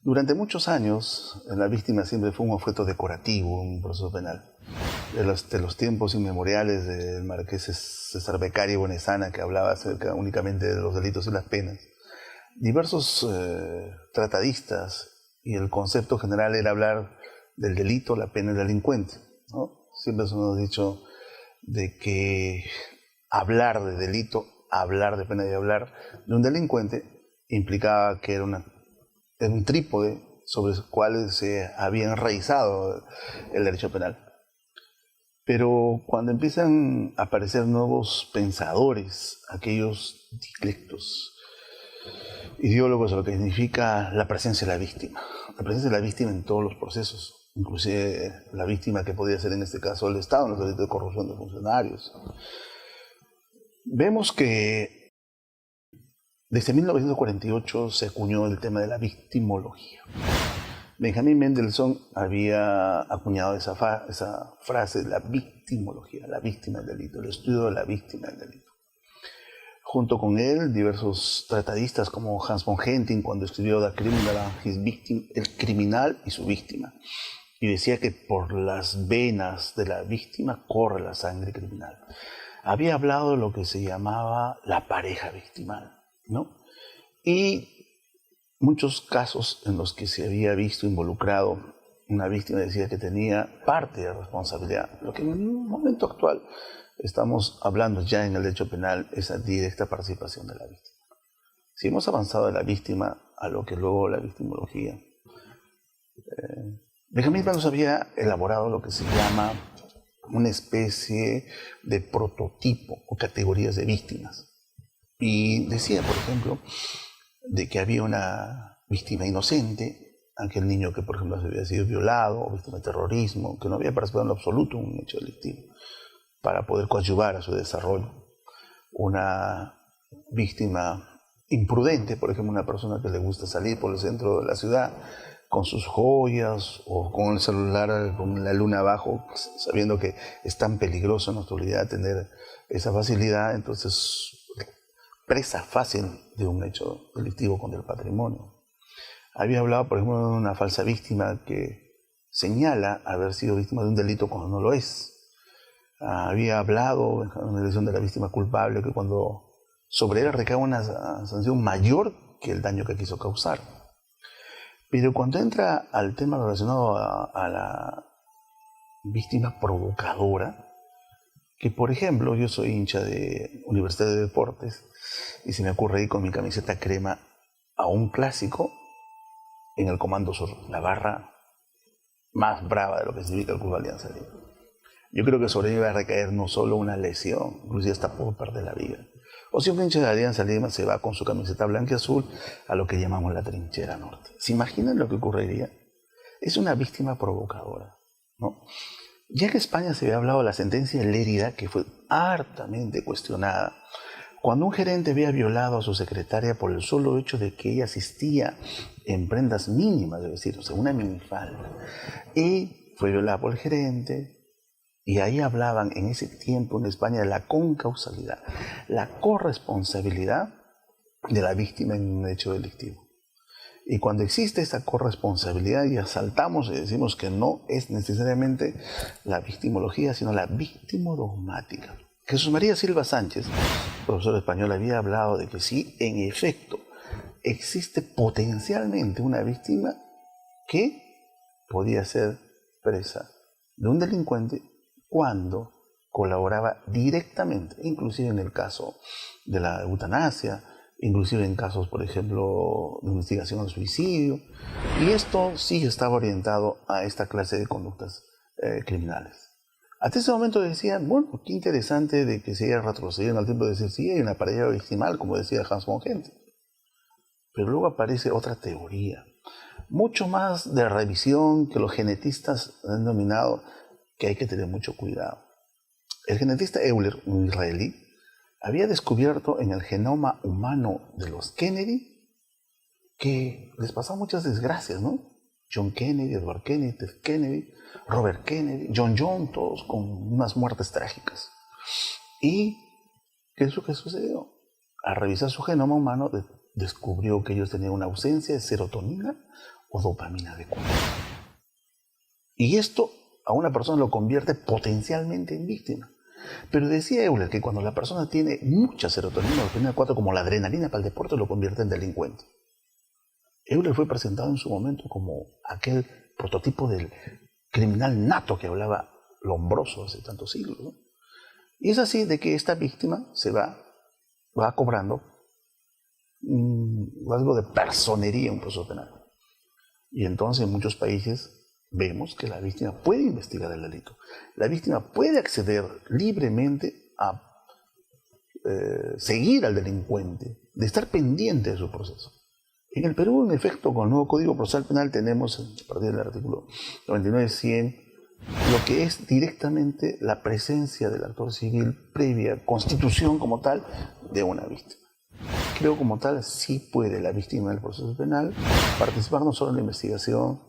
Durante muchos años, la víctima siempre fue un objeto decorativo en un proceso penal. De los tiempos inmemoriales del marqués César Beccario Bonesana, que hablaba acerca únicamente de los delitos y las penas, diversos tratadistas, y el concepto general era hablar del delito, la pena y el delincuente, ¿no? Siempre se nos ha dicho de que hablar de delito, hablar de pena y hablar de un delincuente implicaba que era un trípode sobre el cual se había enraizado el derecho penal. Pero cuando empiezan a aparecer nuevos pensadores, aquellos dialectos, ideólogos, lo que significa la presencia de la víctima en todos los procesos, inclusive la víctima que podía ser en este caso el Estado en los delitos de corrupción de funcionarios. Vemos que desde 1948 se acuñó el tema de la victimología. Benjamín Mendelssohn había acuñado esa frase, la victimología, la víctima del delito, el estudio de la víctima del delito. Junto con él, diversos tratadistas como Hans von Hentin, cuando escribió The Criminal and His Victim, el criminal y su víctima, y decía que por las venas de la víctima corre la sangre criminal. Había hablado de lo que se llamaba la pareja victimal, ¿no? Y muchos casos en los que se había visto involucrado una víctima decía que tenía parte de responsabilidad, lo que en un momento actual estamos hablando ya en el derecho penal, esa directa participación de la víctima. Si hemos avanzado de la víctima a lo que luego la victimología, Benjamín nos había elaborado lo que se llama una especie de prototipo o categorías de víctimas. Y decía, por ejemplo, de que había una víctima inocente, aquel niño que, por ejemplo, había sido violado, o víctima de terrorismo, que no había participado en lo absoluto en un hecho delictivo, para poder coadyuvar a su desarrollo. Una víctima imprudente, por ejemplo, una persona que le gusta salir por el centro de la ciudad con sus joyas o con el celular con la luna abajo, sabiendo que es tan peligroso en la actualidad tener esa facilidad, entonces presa fácil de un hecho delictivo contra el patrimonio. Había hablado, por ejemplo, de una falsa víctima que señala haber sido víctima de un delito cuando no lo es. Había hablado en la elección de la víctima culpable que cuando sobre él recae una sanción mayor que el daño que quiso causar. Pero cuando entra al tema relacionado a la víctima provocadora, que por ejemplo yo soy hincha de Universidad de Deportes y se me ocurre ir con mi camiseta crema a un clásico en el Comando Sur, la barra más brava de lo que significa el Club Alianza Lima. Yo creo que sobre mí va a recaer no solo una lesión, inclusive hasta puedo perder la vida. O si un hincha de Alianza Lima se va con su camiseta blanca y azul a lo que llamamos la trinchera norte. ¿Se imaginan lo que ocurriría? Es una víctima provocadora, ¿no? Ya que en España se había hablado de la sentencia de Lérida, que fue hartamente cuestionada, cuando un gerente había violado a su secretaria por el solo hecho de que ella asistía en prendas mínimas, es decir, o sea, una minifalda, y fue violada por el gerente. Y ahí hablaban en ese tiempo en España de la concausalidad, la corresponsabilidad de la víctima en un hecho delictivo. Y cuando existe esa corresponsabilidad y asaltamos y decimos que no es necesariamente la victimología, sino la victimodogmática. Jesús María Silva Sánchez, profesor español, había hablado de que sí, en efecto, existe potencialmente una víctima que podía ser presa de un delincuente cuando colaboraba directamente, inclusive en el caso de la eutanasia, inclusive en casos, por ejemplo, de investigación al suicidio, y esto sí estaba orientado a esta clase de conductas criminales. Hasta ese momento decían, bueno, qué interesante de que se haya retrocedido en el tiempo de decir, sí, hay una pareja victimal, como decía Hans von Hentin. Pero luego aparece otra teoría, mucho más de revisión, que los genetistas han denominado que hay que tener mucho cuidado. El genetista Euler, un israelí, había descubierto en el genoma humano de los Kennedy que les pasaban muchas desgracias, ¿no? John Kennedy, Edward Kennedy, Ted Kennedy, Robert Kennedy, John, todos con unas muertes trágicas. ¿Y qué es lo que sucedió? Al revisar su genoma humano, descubrió que ellos tenían una ausencia de serotonina o dopamina adecuada. Y esto a una persona lo convierte potencialmente en víctima. Pero decía Euler que cuando la persona tiene mucha serotonina o dopamina 4, como la adrenalina para el deporte, lo convierte en delincuente. Euler fue presentado en su momento como aquel prototipo del criminal nato que hablaba Lombroso hace tantos siglos, ¿no? Y es así de que esta víctima se va cobrando algo de personería en un proceso penal. Y entonces en muchos países vemos que la víctima puede investigar el delito. La víctima puede acceder libremente a seguir al delincuente, de estar pendiente de su proceso. En el Perú, en efecto, con el nuevo Código Procesal Penal tenemos, a partir del artículo 99-100, lo que es directamente la presencia del actor civil previa constitución como tal de una víctima. Creo como tal sí puede la víctima del proceso penal participar no solo en la investigación,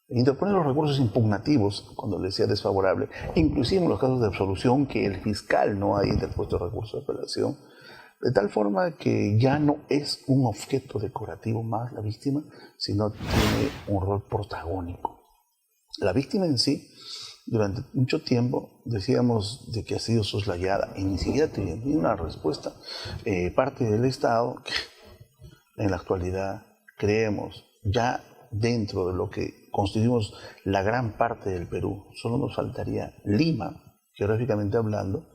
interponer los recursos impugnativos cuando le sea desfavorable, inclusive en los casos de absolución que el fiscal no haya interpuesto recursos de apelación, de tal forma que ya no es un objeto decorativo más la víctima, sino tiene un rol protagónico. La víctima en sí, durante mucho tiempo, decíamos de que ha sido soslayada y ni siquiera tenía una respuesta. Parte del Estado, en la actualidad, creemos, ya dentro de lo que constituimos la gran parte del Perú, solo nos faltaría Lima, geográficamente hablando,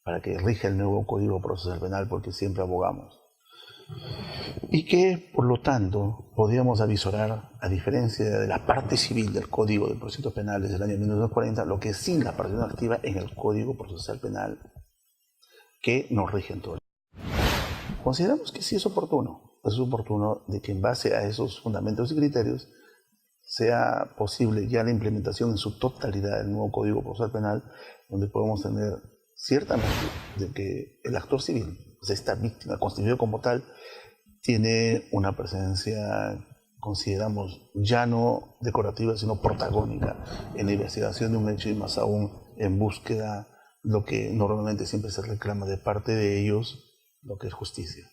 para que rija el nuevo Código Procesal Penal, porque siempre abogamos. Y que, por lo tanto, podíamos avisorar, a diferencia de la parte civil del Código de Procedimientos Penales del año 1940, lo que es sí la participación activa en el Código Procesal Penal, que nos rige en todo. Consideramos que sí es oportuno de que en base a esos fundamentos y criterios sea posible ya la implementación en su totalidad del nuevo Código Procesal Penal, donde podemos tener ciertamente de que el actor civil, pues esta víctima constituida como tal, tiene una presencia, consideramos, ya no decorativa, sino protagónica en la investigación de un hecho y más aún en búsqueda, lo que normalmente siempre se reclama de parte de ellos, lo que es justicia.